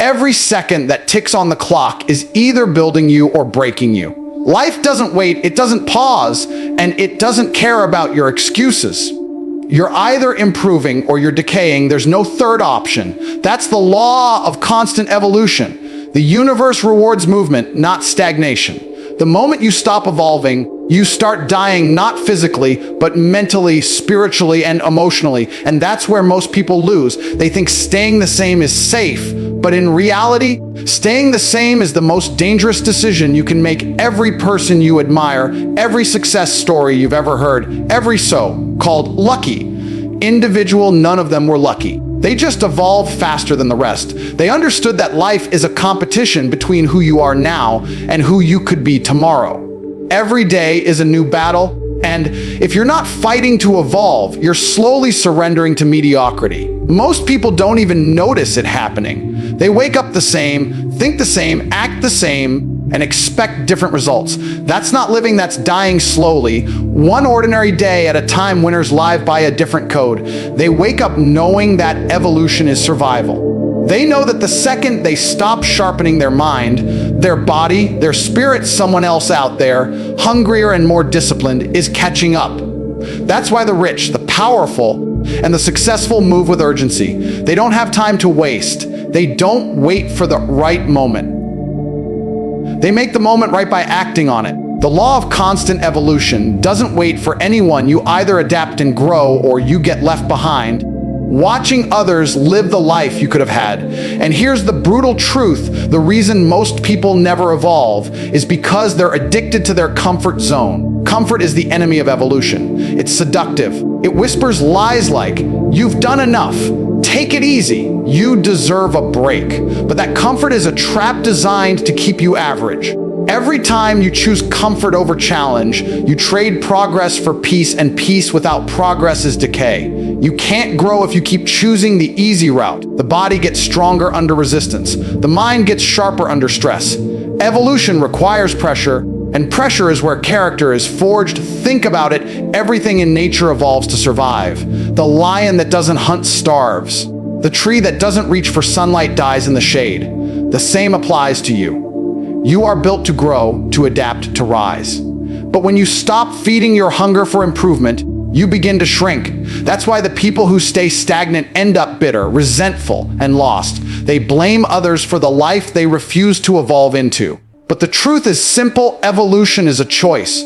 Every second that ticks on the clock is either building you or breaking you. Life doesn't wait, it doesn't pause, and it doesn't care about your excuses. You're either improving or you're decaying. There's no third option. That's the law of constant evolution. The universe rewards movement, not stagnation. The moment you stop evolving, you start dying, not physically, but mentally, spiritually, and emotionally. And that's where most people lose. They think staying the same is safe, but in reality, staying the same is the most dangerous decision you can make. Every person you admire, every success story you've ever heard, every so-called lucky individual, none of them were lucky. They just evolved faster than the rest. They understood that life is a competition between who you are now and who you could be tomorrow. Every day is a new battle, and if you're not fighting to evolve, you're slowly surrendering to mediocrity. Most people don't even notice it happening. They wake up the same, think the same, act the same, and expect different results. That's not living, that's dying slowly. One ordinary day at a time, winners live by a different code. They wake up knowing that evolution is survival. They know that the second they stop sharpening their mind, their body, their spirit, someone else out there, hungrier and more disciplined, is catching up. That's why the rich, the powerful, and the successful move with urgency. They don't have time to waste. They don't wait for the right moment. They make the moment right by acting on it. The law of constant evolution doesn't wait for anyone. You either adapt and grow or you get left behind, watching others live the life you could have had. And here's the brutal truth. The reason most people never evolve is because they're addicted to their comfort zone. Comfort is the enemy of evolution. It's seductive. It whispers lies like, "You've done enough. Take it easy. You deserve a break." But that comfort is a trap designed to keep you average. Every time you choose comfort over challenge, you trade progress for peace, and peace without progress is decay. You can't grow if you keep choosing the easy route. The body gets stronger under resistance. The mind gets sharper under stress. Evolution requires pressure, and pressure is where character is forged. Think about it. Everything in nature evolves to survive. The lion that doesn't hunt starves. The tree that doesn't reach for sunlight dies in the shade. The same applies to you. You are built to grow, to adapt, to rise. But when you stop feeding your hunger for improvement, you begin to shrink. That's why the people who stay stagnant end up bitter, resentful, and lost. They blame others for the life they refuse to evolve into. But the truth is simple. Evolution is a choice.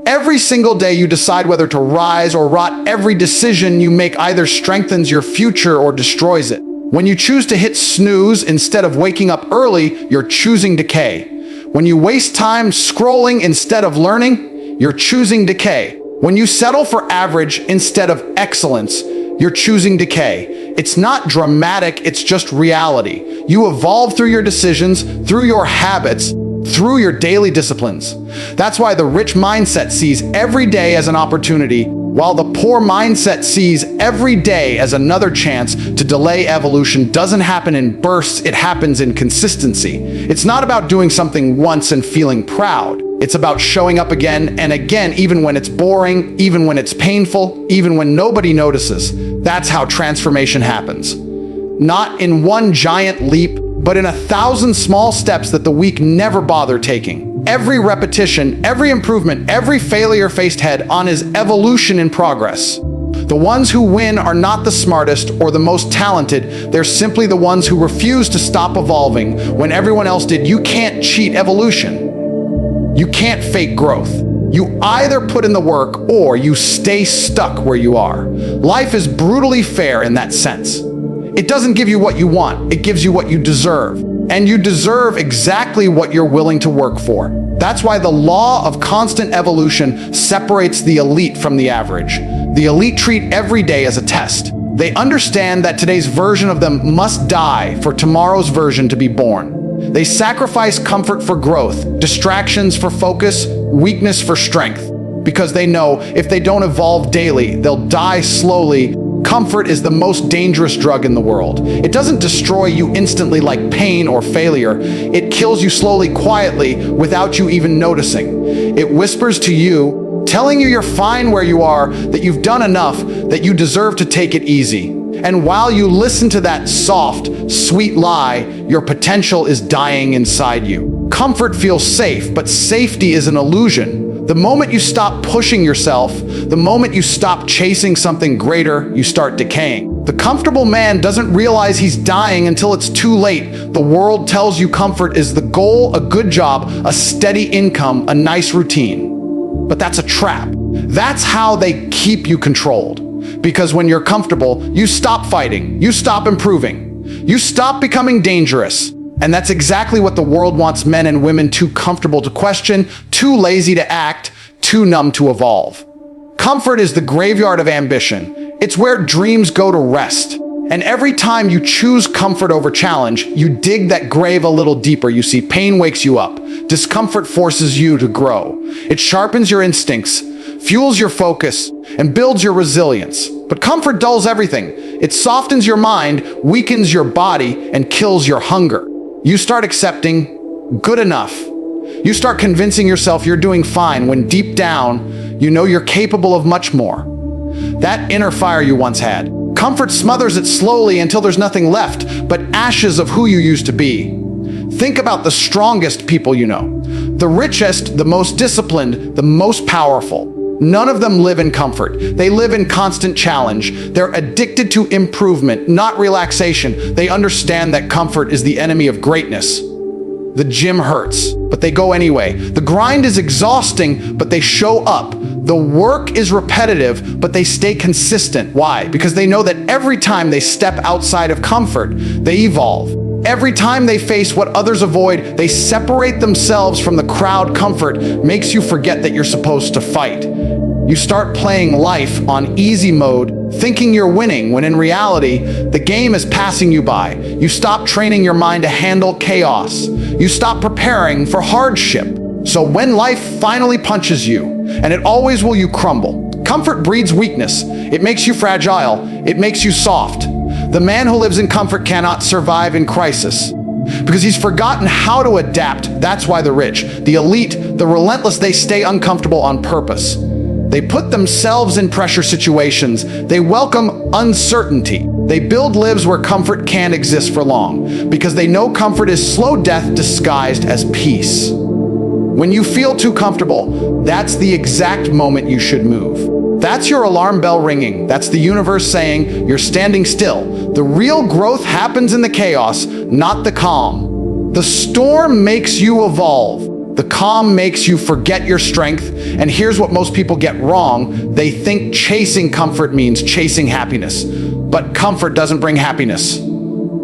Every single day you decide whether to rise or rot. Every decision you make either strengthens your future or destroys it. When you choose to hit snooze instead of waking up early, you're choosing decay. When you waste time scrolling instead of learning, you're choosing decay. When you settle for average instead of excellence, you're choosing decay. It's not dramatic, it's just reality. You evolve through your decisions, through your habits, through your daily disciplines. That's why the rich mindset sees every day as an opportunity, while the poor mindset sees every day as another chance to delay. Evolution doesn't happen in bursts, it happens in consistency. It's not about doing something once and feeling proud. It's about showing up again and again, even when it's boring, even when it's painful, even when nobody notices. That's how transformation happens. Not in one giant leap, but in 1,000 small steps that the weak never bother taking. Every repetition, every improvement, every failure faced head on is evolution in progress. The ones who win are not the smartest or the most talented. They're simply the ones who refuse to stop evolving when everyone else did. You can't cheat evolution. You can't fake growth. You either put in the work or you stay stuck where you are. Life is brutally fair in that sense. It doesn't give you what you want, it gives you what you deserve. And you deserve exactly what you're willing to work for. That's why the law of constant evolution separates the elite from the average. The elite treat every day as a test. They understand that today's version of them must die for tomorrow's version to be born. They sacrifice comfort for growth, distractions for focus, weakness for strength, because they know if they don't evolve daily, they'll die slowly. Comfort is the most dangerous drug in the world. It doesn't destroy you instantly like pain or failure. It kills you slowly, quietly, without you even noticing. It whispers to you, telling you you're fine where you are, that you've done enough, that you deserve to take it easy. And while you listen to that soft, sweet lie, your potential is dying inside you. Comfort feels safe, but safety is an illusion. The moment you stop pushing yourself, the moment you stop chasing something greater, you start decaying. The comfortable man doesn't realize he's dying until it's too late. The world tells you comfort is the goal, a good job, a steady income, a nice routine. But that's a trap. That's how they keep you controlled. Because when you're comfortable, you stop fighting, you stop improving, you stop becoming dangerous. And that's exactly what the world wants men and women too comfortable to question, too lazy to act, too numb to evolve. Comfort is the graveyard of ambition. It's where dreams go to rest. And every time you choose comfort over challenge, you dig that grave a little deeper. You see, pain wakes you up. Discomfort forces you to grow. It sharpens your instincts, fuels your focus, and builds your resilience. But comfort dulls everything. It softens your mind, weakens your body, and kills your hunger. You start accepting good enough. You start convincing yourself you're doing fine when deep down, you know you're capable of much more. That inner fire you once had. Comfort smothers it slowly until there's nothing left but ashes of who you used to be. Think about the strongest people you know. The richest, the most disciplined, the most powerful. None of them live in comfort. They live in constant challenge. They're addicted to improvement, not relaxation. They understand that comfort is the enemy of greatness. The gym hurts, but they go anyway. The grind is exhausting, but they show up. The work is repetitive, but they stay consistent. Why? Because they know that every time they step outside of comfort, they evolve. Every time they face what others avoid, they separate themselves from the crowd. Comfort makes you forget that you're supposed to fight. You start playing life on easy mode, thinking you're winning, when in reality, the game is passing you by. You stop training your mind to handle chaos. You stop preparing for hardship. So when life finally punches you, and it always will, you crumble. Comfort breeds weakness. It makes you fragile. It makes you soft. The man who lives in comfort cannot survive in crisis because he's forgotten how to adapt. That's why the rich, the elite, the relentless, they stay uncomfortable on purpose. They put themselves in pressure situations. They welcome uncertainty. They build lives where comfort can't exist for long because they know comfort is slow death disguised as peace. When you feel too comfortable, that's the exact moment you should move. That's your alarm bell ringing. That's the universe saying you're standing still. The real growth happens in the chaos, not the calm. The storm makes you evolve. The calm makes you forget your strength. And here's what most people get wrong. They think chasing comfort means chasing happiness. But comfort doesn't bring happiness.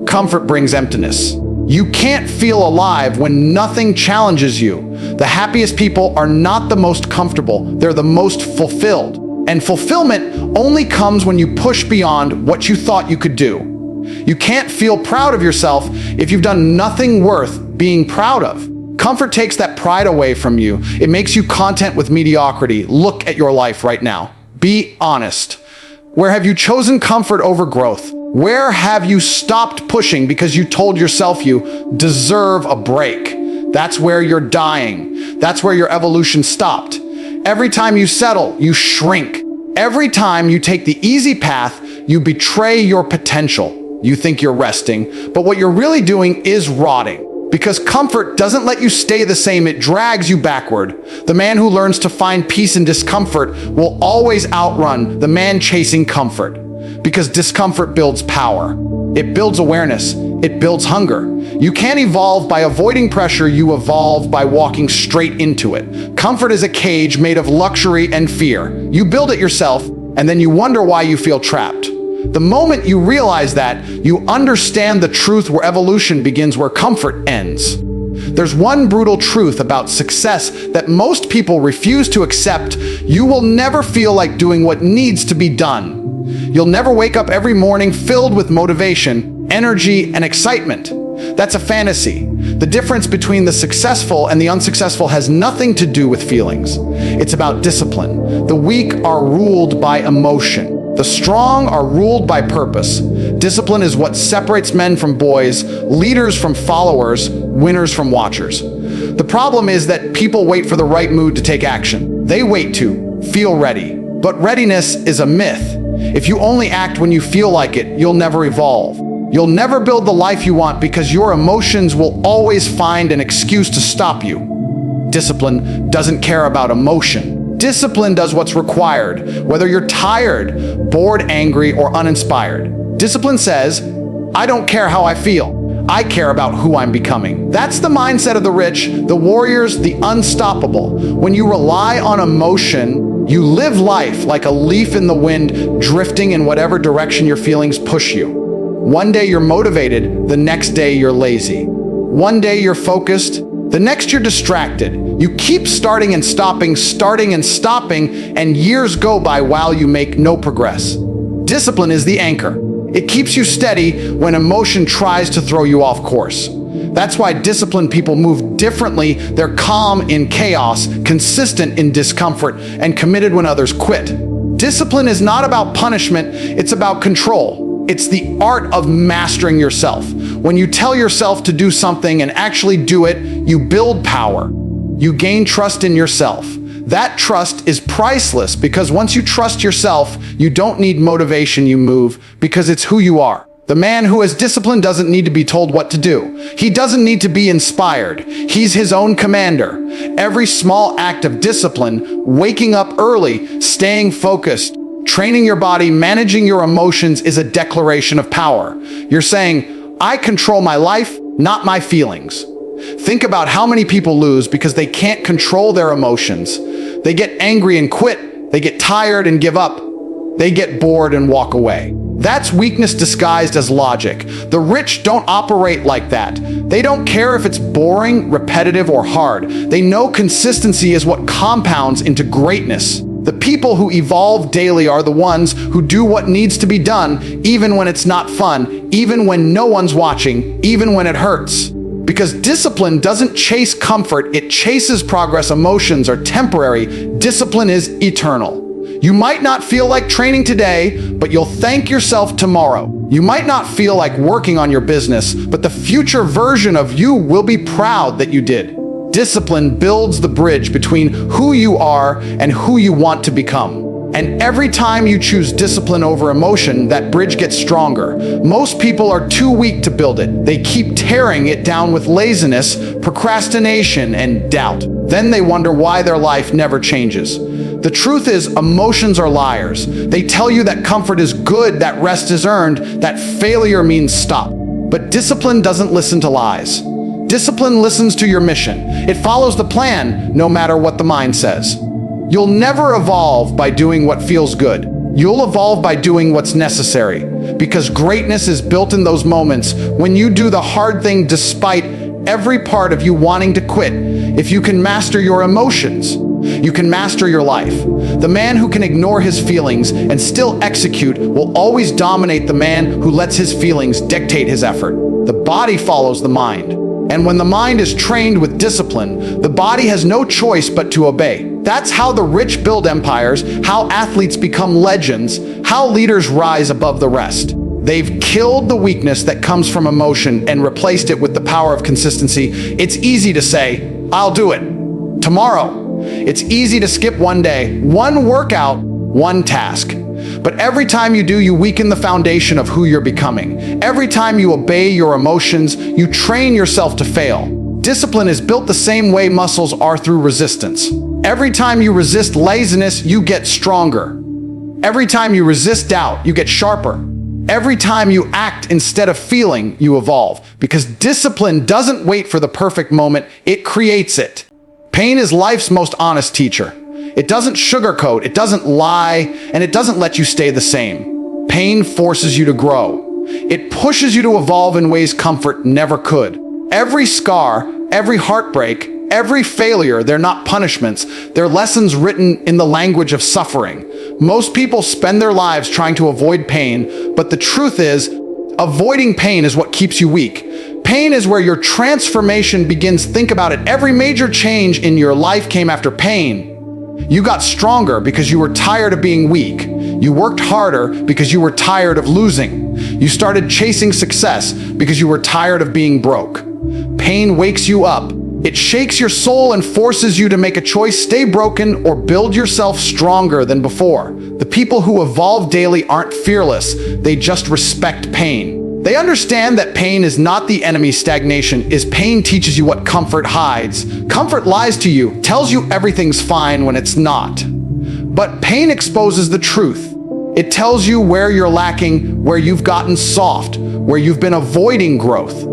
Comfort brings emptiness. You can't feel alive when nothing challenges you. The happiest people are not the most comfortable. They're the most fulfilled. And fulfillment only comes when you push beyond what you thought you could do. You can't feel proud of yourself if you've done nothing worth being proud of. Comfort takes that pride away from you. It makes you content with mediocrity. Look at your life right now. Be honest. Where have you chosen comfort over growth? Where have you stopped pushing because you told yourself you deserve a break? That's where you're dying. That's where your evolution stopped. Every time you settle, you shrink. Every time you take the easy path, you betray your potential. You think you're resting, but what you're really doing is rotting. Because comfort doesn't let you stay the same, it drags you backward. The man who learns to find peace in discomfort will always outrun the man chasing comfort. Because discomfort builds power. It builds awareness. It builds hunger. You can't evolve by avoiding pressure. You evolve by walking straight into it. Comfort is a cage made of luxury and fear. You build it yourself, and then you wonder why you feel trapped. The moment you realize that, you understand the truth where evolution begins where comfort ends. There's one brutal truth about success that most people refuse to accept. You will never feel like doing what needs to be done. You'll never wake up every morning filled with motivation, energy, and excitement. That's a fantasy. The difference between the successful and the unsuccessful has nothing to do with feelings. It's about discipline. The weak are ruled by emotion. The strong are ruled by purpose. Discipline is what separates men from boys, leaders from followers, winners from watchers. The problem is that people wait for the right mood to take action. They wait to feel ready. But readiness is a myth. If you only act when you feel like it, you'll never evolve. You'll never build the life you want because your emotions will always find an excuse to stop you. Discipline doesn't care about emotion. Discipline does what's required, whether you're tired, bored, angry, or uninspired. Discipline says, I don't care how I feel. I care about who I'm becoming. That's the mindset of the rich, the warriors, the unstoppable. When you rely on emotion, you live life like a leaf in the wind, drifting in whatever direction your feelings push you. One day you're motivated, the next day you're lazy. One day you're focused, the next you're distracted. You keep starting and stopping, and years go by while you make no progress. Discipline is the anchor. It keeps you steady when emotion tries to throw you off course. That's why disciplined people move differently. They're calm in chaos, consistent in discomfort, and committed when others quit. Discipline is not about punishment, it's about control. It's the art of mastering yourself. When you tell yourself to do something and actually do it, you build power. You gain trust in yourself. That trust is priceless because once you trust yourself, you don't need motivation, you move because it's who you are. The man who has discipline doesn't need to be told what to do. He doesn't need to be inspired. He's his own commander. Every small act of discipline, waking up early, staying focused, training your body, managing your emotions is a declaration of power. You're saying, I control my life, not my feelings. Think about how many people lose because they can't control their emotions. They get angry and quit. They get tired and give up. They get bored and walk away. That's weakness disguised as logic. The rich don't operate like that. They don't care if it's boring, repetitive, or hard. They know consistency is what compounds into greatness. The people who evolve daily are the ones who do what needs to be done, even when it's not fun, even when no one's watching, even when it hurts. Because discipline doesn't chase comfort, it chases progress. Emotions are temporary. Discipline is eternal. You might not feel like training today, but you'll thank yourself tomorrow. You might not feel like working on your business, but the future version of you will be proud that you did. Discipline builds the bridge between who you are and who you want to become. And every time you choose discipline over emotion, that bridge gets stronger. Most people are too weak to build it. They keep tearing it down with laziness, procrastination, and doubt. Then they wonder why their life never changes. The truth is, emotions are liars. They tell you that comfort is good, that rest is earned, that failure means stop. But discipline doesn't listen to lies. Discipline listens to your mission. It follows the plan, no matter what the mind says. You'll never evolve by doing what feels good. You'll evolve by doing what's necessary. Because greatness is built in those moments when you do the hard thing despite every part of you wanting to quit. If you can master your emotions, you can master your life. The man who can ignore his feelings and still execute will always dominate the man who lets his feelings dictate his effort. The body follows the mind. And when the mind is trained with discipline, the body has no choice but to obey. That's how the rich build empires, how athletes become legends, how leaders rise above the rest. They've killed the weakness that comes from emotion and replaced it with the power of consistency. It's easy to say, I'll do it tomorrow. It's easy to skip one day, one workout, one task. But every time you do, you weaken the foundation of who you're becoming. Every time you obey your emotions, you train yourself to fail. Discipline is built the same way muscles are through resistance. Every time you resist laziness, you get stronger. Every time you resist doubt, you get sharper. Every time you act instead of feeling, you evolve. Because discipline doesn't wait for the perfect moment, it creates it. Pain is life's most honest teacher. It doesn't sugarcoat, it doesn't lie, and it doesn't let you stay the same. Pain forces you to grow. It pushes you to evolve in ways comfort never could. Every scar, every heartbreak, every failure, they're not punishments. They're lessons written in the language of suffering. Most people spend their lives trying to avoid pain, but the truth is, avoiding pain is what keeps you weak. Pain is where your transformation begins. Think about it. Every major change in your life came after pain. You got stronger because you were tired of being weak. You worked harder because you were tired of losing. You started chasing success because you were tired of being broke. Pain wakes you up. It shakes your soul and forces you to make a choice: stay broken or build yourself stronger than before. The people who evolve daily aren't fearless, they just respect pain. They understand that pain is not the enemy. Stagnation is pain teaches you what comfort hides. Comfort lies to you, tells you everything's fine when it's not. But pain exposes the truth. It tells you where you're lacking, where you've gotten soft, where you've been avoiding growth.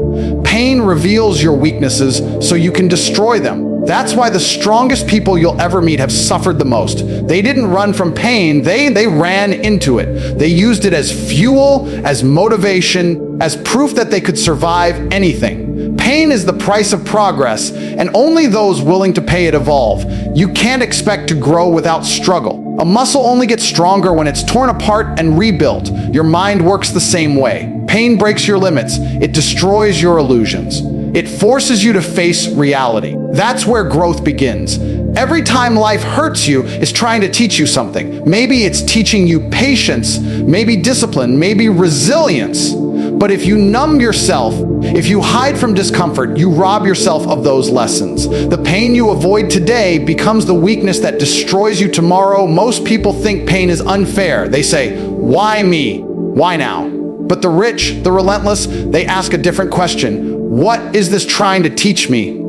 Pain reveals your weaknesses so you can destroy them. That's why the strongest people you'll ever meet have suffered the most. They didn't run from pain, they ran into it. They used it as fuel, as motivation, as proof that they could survive anything. Pain is the price of progress, and only those willing to pay it evolve. You can't expect to grow without struggle. A muscle only gets stronger when it's torn apart and rebuilt. Your mind works the same way. Pain breaks your limits. It destroys your illusions. It forces you to face reality. That's where growth begins. Every time life hurts you, it's trying to teach you something. Maybe it's teaching you patience, maybe discipline, maybe resilience. But if you numb yourself, if you hide from discomfort, you rob yourself of those lessons. The pain you avoid today becomes the weakness that destroys you tomorrow. Most people think pain is unfair. They say, "Why me? Why now?" But the rich, the relentless, they ask a different question. What is this trying to teach me?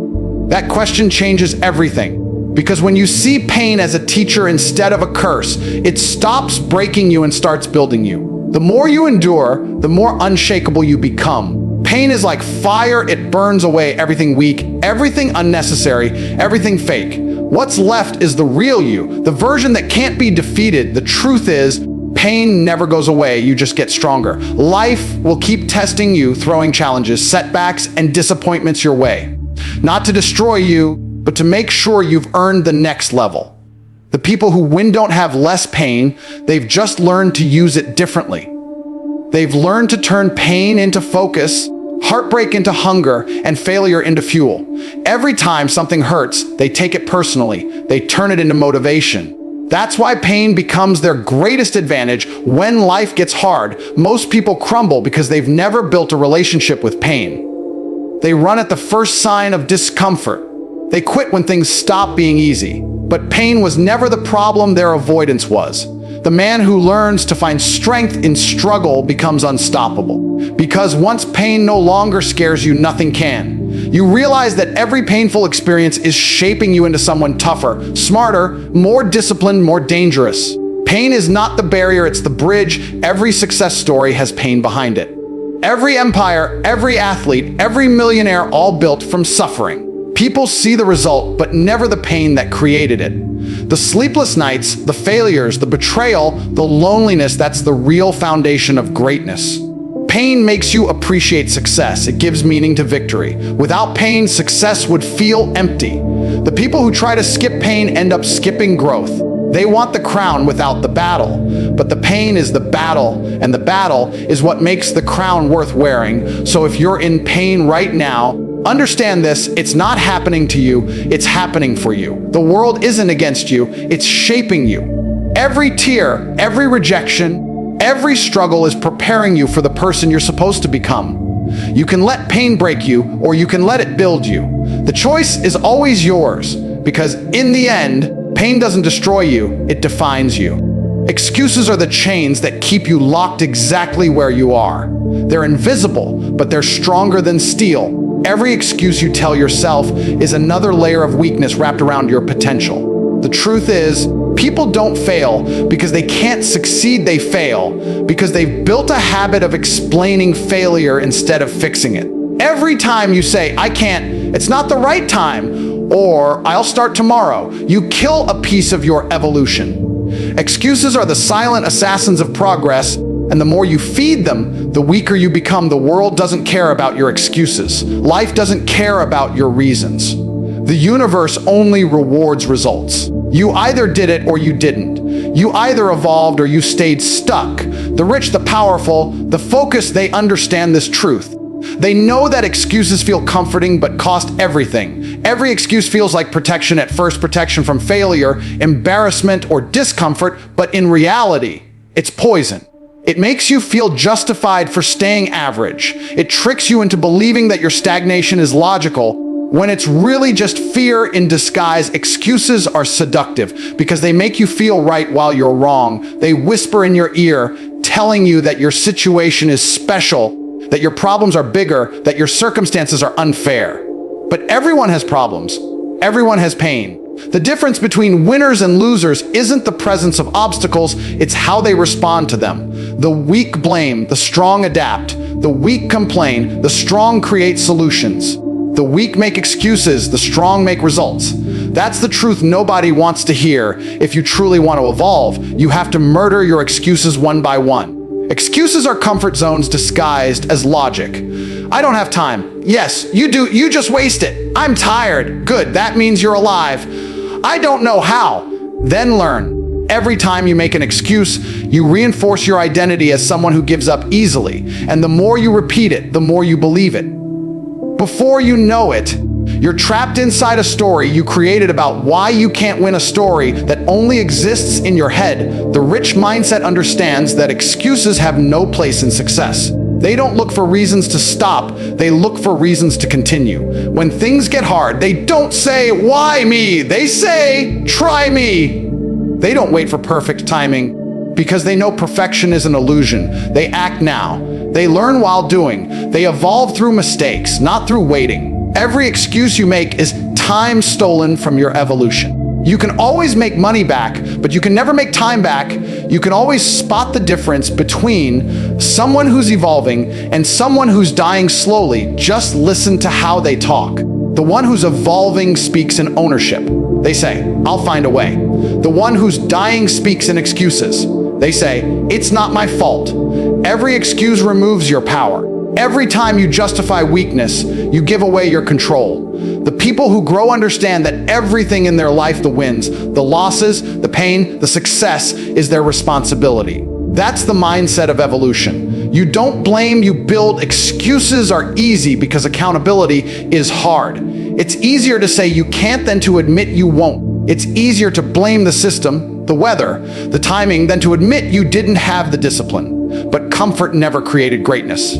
That question changes everything. Because when you see pain as a teacher instead of a curse, it stops breaking you and starts building you. The more you endure, the more unshakable you become. Pain is like fire. It burns away everything weak, everything unnecessary, everything fake. What's left is the real you, the version that can't be defeated. The truth is, pain never goes away, you just get stronger. Life will keep testing you, throwing challenges, setbacks, and disappointments your way. Not to destroy you, but to make sure you've earned the next level. The people who win don't have less pain, they've just learned to use it differently. They've learned to turn pain into focus, heartbreak into hunger, and failure into fuel. Every time something hurts, they take it personally. They turn it into motivation. That's why pain becomes their greatest advantage when life gets hard. Most people crumble because they've never built a relationship with pain. They run at the first sign of discomfort. They quit when things stop being easy. But pain was never the problem, their avoidance was. The man who learns to find strength in struggle becomes unstoppable. Because once pain no longer scares you, nothing can. You realize that every painful experience is shaping you into someone tougher, smarter, more disciplined, more dangerous. Pain is not the barrier, it's the bridge. Every success story has pain behind it. Every empire, every athlete, every millionaire, all built from suffering. People see the result, but never the pain that created it. The sleepless nights, the failures, the betrayal, the loneliness, that's the real foundation of greatness. Pain makes you appreciate success. It gives meaning to victory. Without pain, success would feel empty. The people who try to skip pain end up skipping growth. They want the crown without the battle. But the pain is the battle, and the battle is what makes the crown worth wearing. So if you're in pain right now, understand this, it's not happening to you, it's happening for you. The world isn't against you, it's shaping you. Every tear, every rejection, every struggle is preparing you for the person you're supposed to become. You can let pain break you, or you can let it build you. The choice is always yours, because in the end, pain doesn't destroy you, it defines you. Excuses are the chains that keep you locked exactly where you are. They're invisible, but they're stronger than steel. Every excuse you tell yourself is another layer of weakness wrapped around your potential. The truth is, people don't fail because they can't succeed, they fail because they've built a habit of explaining failure instead of fixing it. Every time you say, "I can't, it's not the right time," or "I'll start tomorrow," you kill a piece of your evolution. Excuses are the silent assassins of progress, and the more you feed them, the weaker you become. The world doesn't care about your excuses. Life doesn't care about your reasons. The universe only rewards results. You either did it or you didn't. You either evolved or you stayed stuck. The rich, the powerful, the focused, they understand this truth. They know that excuses feel comforting but cost everything. Every excuse feels like protection at first, protection from failure, embarrassment, or discomfort, but in reality, it's poison. It makes you feel justified for staying average. It tricks you into believing that your stagnation is logical, when it's really just fear in disguise. Excuses are seductive because they make you feel right while you're wrong. They whisper in your ear, telling you that your situation is special, that your problems are bigger, that your circumstances are unfair. But everyone has problems. Everyone has pain. The difference between winners and losers isn't the presence of obstacles, it's how they respond to them. The weak blame, the strong adapt. The weak complain, the strong create solutions. The weak make excuses, the strong make results. That's the truth nobody wants to hear. If you truly want to evolve, you have to murder your excuses one by one. Excuses are comfort zones disguised as logic. I don't have time. Yes, you do. You just waste it. I'm tired. Good, that means you're alive. I don't know how. Then learn. Every time you make an excuse, you reinforce your identity as someone who gives up easily. And the more you repeat it, the more you believe it. Before you know it, you're trapped inside a story you created about why you can't win, a story that only exists in your head. The rich mindset understands that excuses have no place in success. They don't look for reasons to stop, they look for reasons to continue. When things get hard, they don't say, "Why me?" They say, "Try me." They don't wait for perfect timing because they know perfection is an illusion. They act now. They learn while doing. They evolve through mistakes, not through waiting. Every excuse you make is time stolen from your evolution. You can always make money back, but you can never make time back. You can always spot the difference between someone who's evolving and someone who's dying slowly. Just listen to how they talk. The one who's evolving speaks in ownership. They say, "I'll find a way." The one who's dying speaks in excuses. They say, "It's not my fault." Every excuse removes your power. Every time you justify weakness, you give away your control. The people who grow understand that everything in their life, the wins, the losses, the pain, the success, is their responsibility. That's the mindset of evolution. You don't blame, you build. Excuses are easy because accountability is hard. It's easier to say you can't than to admit you won't. It's easier to blame the system, the weather, the timing, than to admit you didn't have the discipline. But comfort never created greatness.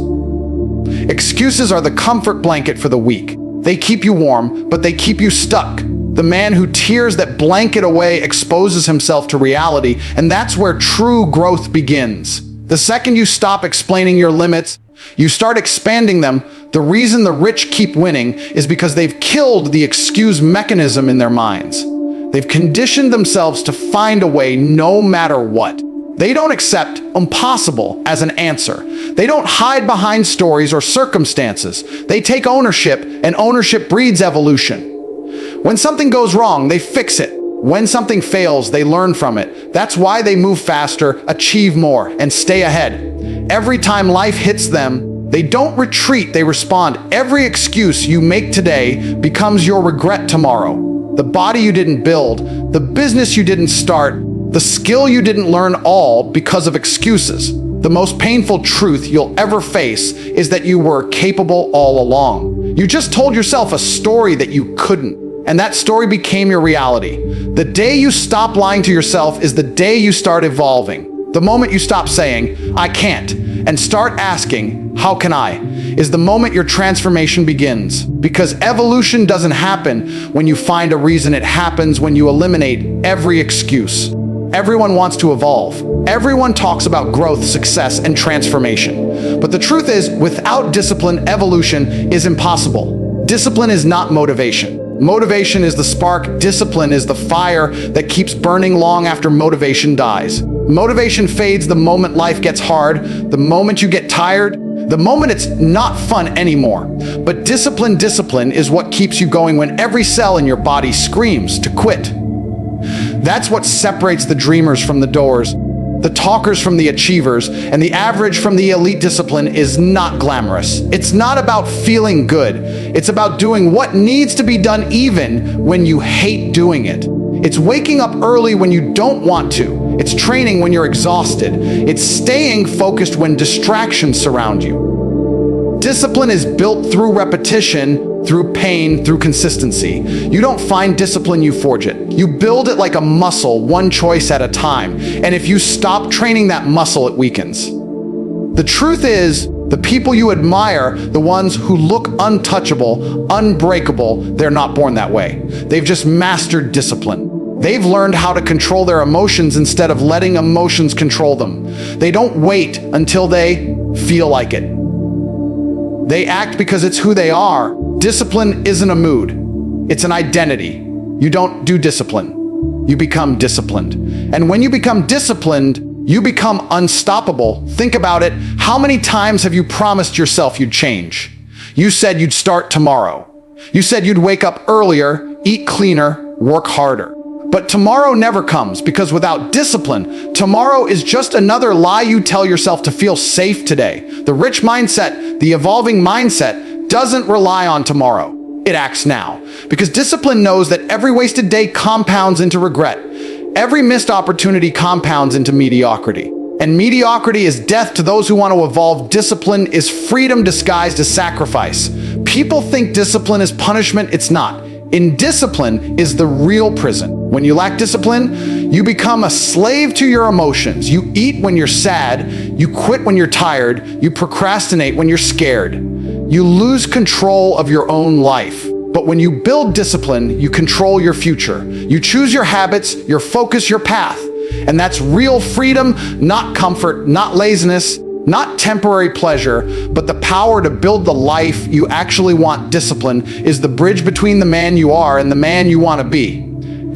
Excuses are the comfort blanket for the weak. They keep you warm, but they keep you stuck. The man who tears that blanket away exposes himself to reality, and that's where true growth begins. The second you stop explaining your limits, you start expanding them. The reason the rich keep winning is because they've killed the excuse mechanism in their minds. They've conditioned themselves to find a way no matter what. They don't accept impossible as an answer. They don't hide behind stories or circumstances. They take ownership, and ownership breeds evolution. When something goes wrong, they fix it. When something fails, they learn from it. That's why they move faster, achieve more, and stay ahead. Every time life hits them, they don't retreat, they respond. Every excuse you make today becomes your regret tomorrow. The body you didn't build, the business you didn't start, the skill you didn't learn, all because of excuses. The most painful truth you'll ever face is that you were capable all along. You just told yourself a story that you couldn't, and that story became your reality. The day you stop lying to yourself is the day you start evolving. The moment you stop saying, "I can't," and start asking, "How can I?" is the moment your transformation begins. Because evolution doesn't happen when you find a reason, it happens when you eliminate every excuse. Everyone wants to evolve. Everyone talks about growth, success, and transformation. But the truth is, without discipline, evolution is impossible. Discipline is not motivation. Motivation is the spark. Discipline is the fire that keeps burning long after motivation dies. Motivation fades the moment life gets hard, the moment you get tired, the moment it's not fun anymore. But discipline is what keeps you going when every cell in your body screams to quit. That's what separates the dreamers from the doers, the talkers from the achievers, and the average from the elite. Discipline is not glamorous. It's not about feeling good. It's about doing what needs to be done even when you hate doing it. It's waking up early when you don't want to. It's training when you're exhausted. It's staying focused when distractions surround you. Discipline is built through repetition, through pain, through consistency. You don't find discipline, you forge it. You build it like a muscle, one choice at a time. And if you stop training that muscle, it weakens. The truth is, The people you admire, the ones who look untouchable, unbreakable, they're not born that way. They've just mastered discipline. They've learned how to control their emotions instead of letting emotions control them. They don't wait until they feel like it. They act because it's who they are. Discipline isn't a mood. It's an identity. You don't do discipline. You become disciplined. And when you become disciplined, you become unstoppable. Think about it. How many times have you promised yourself you'd change? You said you'd start tomorrow. You said you'd wake up earlier, eat cleaner, work harder. But tomorrow never comes, because without discipline, tomorrow is just another lie you tell yourself to feel safe today. The rich mindset, the evolving mindset, doesn't rely on tomorrow. It acts now. Because discipline knows that every wasted day compounds into regret. Every missed opportunity compounds into mediocrity. And mediocrity is death to those who want to evolve. Discipline is freedom disguised as sacrifice. People think discipline is punishment. It's not. Indiscipline is the real prison. When you lack discipline, you become a slave to your emotions. You eat when you're sad. You quit when you're tired. You procrastinate when you're scared. You lose control of your own life. But when you build discipline, you control your future. You choose your habits, your focus, your path. And that's real freedom, not comfort, not laziness, not temporary pleasure, but the power to build the life you actually want. Discipline is the bridge between the man you are and the man you want to be.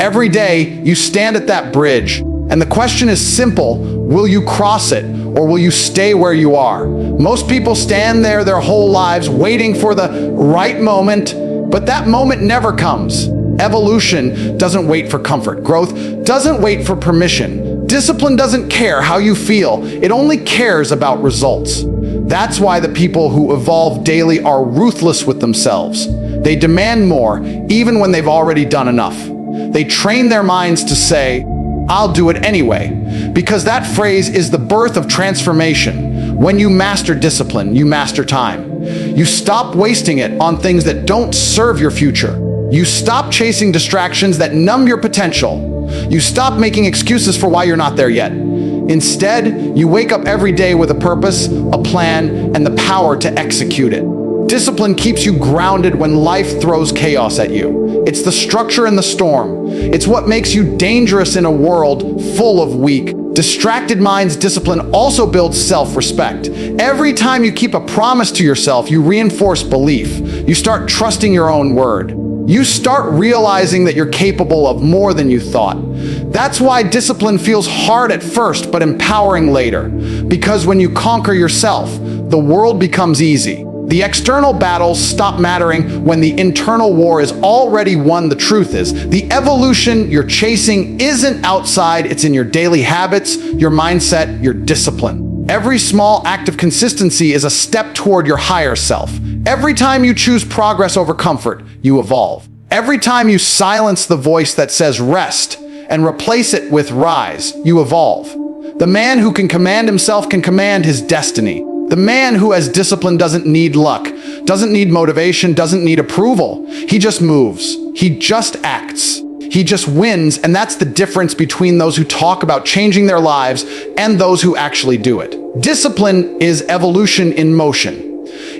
Every day, you stand at that bridge, and the question is simple: will you cross it, or will you stay where you are? Most people stand there their whole lives waiting for the right moment, but that moment never comes. Evolution doesn't wait for comfort. Growth doesn't wait for permission. Discipline doesn't care how you feel. It only cares about results. That's why the people who evolve daily are ruthless with themselves. They demand more, even when they've already done enough. They train their minds to say, "I'll do it anyway," because that phrase is the birth of transformation. When you master discipline, you master time. You stop wasting it on things that don't serve your future. You stop chasing distractions that numb your potential. You stop making excuses for why you're not there yet. Instead, you wake up every day with a purpose, a plan, and the power to execute it. Discipline keeps you grounded when life throws chaos at you. It's the structure in the storm. It's what makes you dangerous in a world full of weak, distracted minds. Discipline also builds self-respect. Every time you keep a promise to yourself, you reinforce belief. You start trusting your own word. You start realizing that you're capable of more than you thought. That's why discipline feels hard at first, but empowering later. Because when you conquer yourself, the world becomes easy. The external battles stop mattering when the internal war is already won. The truth is, the evolution you're chasing isn't outside, it's in your daily habits, your mindset, your discipline. Every small act of consistency is a step toward your higher self. Every time you choose progress over comfort, you evolve. Every time you silence the voice that says rest and replace it with rise, you evolve. The man who can command himself can command his destiny. The man who has discipline doesn't need luck, doesn't need motivation, doesn't need approval. He just moves. He just acts. He just wins, and that's the difference between those who talk about changing their lives and those who actually do it. Discipline is evolution in motion.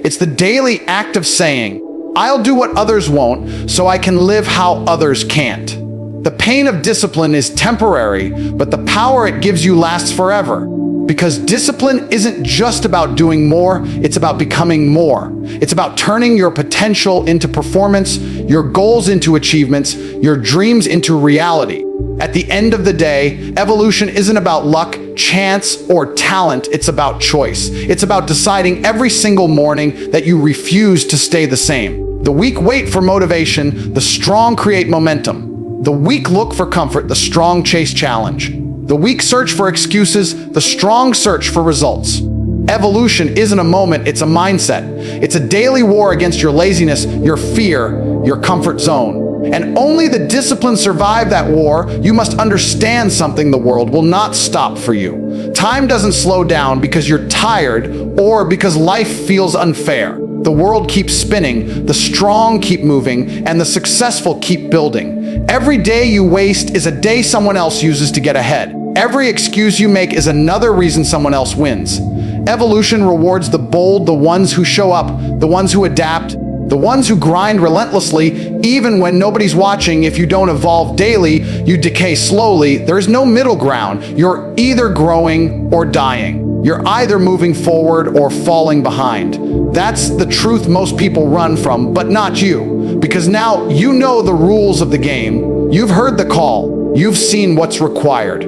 It's the daily act of saying, "I'll do what others won't so I can live how others can't." The pain of discipline is temporary, but the power it gives you lasts forever. Because discipline isn't just about doing more, it's about becoming more. It's about turning your potential into performance, your goals into achievements, your dreams into reality. At the end of the day, evolution isn't about luck, chance, or talent. It's about choice. It's about deciding every single morning that you refuse to stay the same. The weak wait for motivation, the strong create momentum. The weak look for comfort, the strong chase challenge. The weak search for excuses, the strong search for results. Evolution isn't a moment, it's a mindset. It's a daily war against your laziness, your fear, your comfort zone. And only the disciplined survive that war. You must understand something: the world will not stop for you. Time doesn't slow down because you're tired or because life feels unfair. The world keeps spinning, the strong keep moving, and the successful keep building. Every day you waste is a day someone else uses to get ahead. Every excuse you make is another reason someone else wins. Evolution rewards the bold, the ones who show up, the ones who adapt, the ones who grind relentlessly, even when nobody's watching. If you don't evolve daily, you decay slowly. There is no middle ground. You're either growing or dying. You're either moving forward or falling behind. That's the truth most people run from, but not you. Because now you know the rules of the game. You've heard the call. You've seen what's required.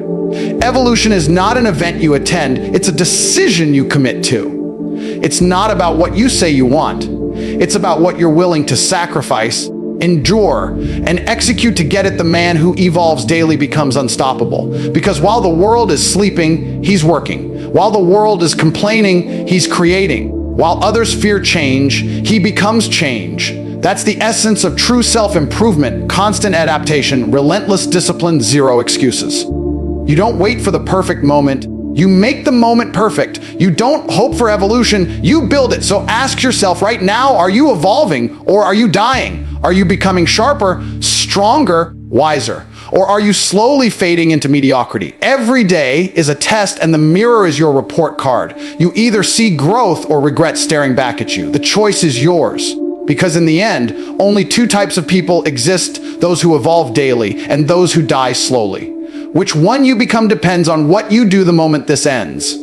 Evolution is not an event you attend. It's a decision you commit to. It's not about what you say you want. It's about what you're willing to sacrifice, endure, and execute to get it. The man who evolves daily becomes unstoppable. Because while the world is sleeping, he's working. While the world is complaining, he's creating. While others fear change, he becomes change. That's the essence of true self-improvement: constant adaptation, relentless discipline, zero excuses. You don't wait for the perfect moment. You make the moment perfect. You don't hope for evolution, you build it. So ask yourself right now, are you evolving or are you dying? Are you becoming sharper, stronger, wiser? Or are you slowly fading into mediocrity? Every day is a test, and the mirror is your report card. You either see growth or regret staring back at you. The choice is yours. Because in the end, only two types of people exist: those who evolve daily and those who die slowly. Which one you become depends on what you do the moment this ends.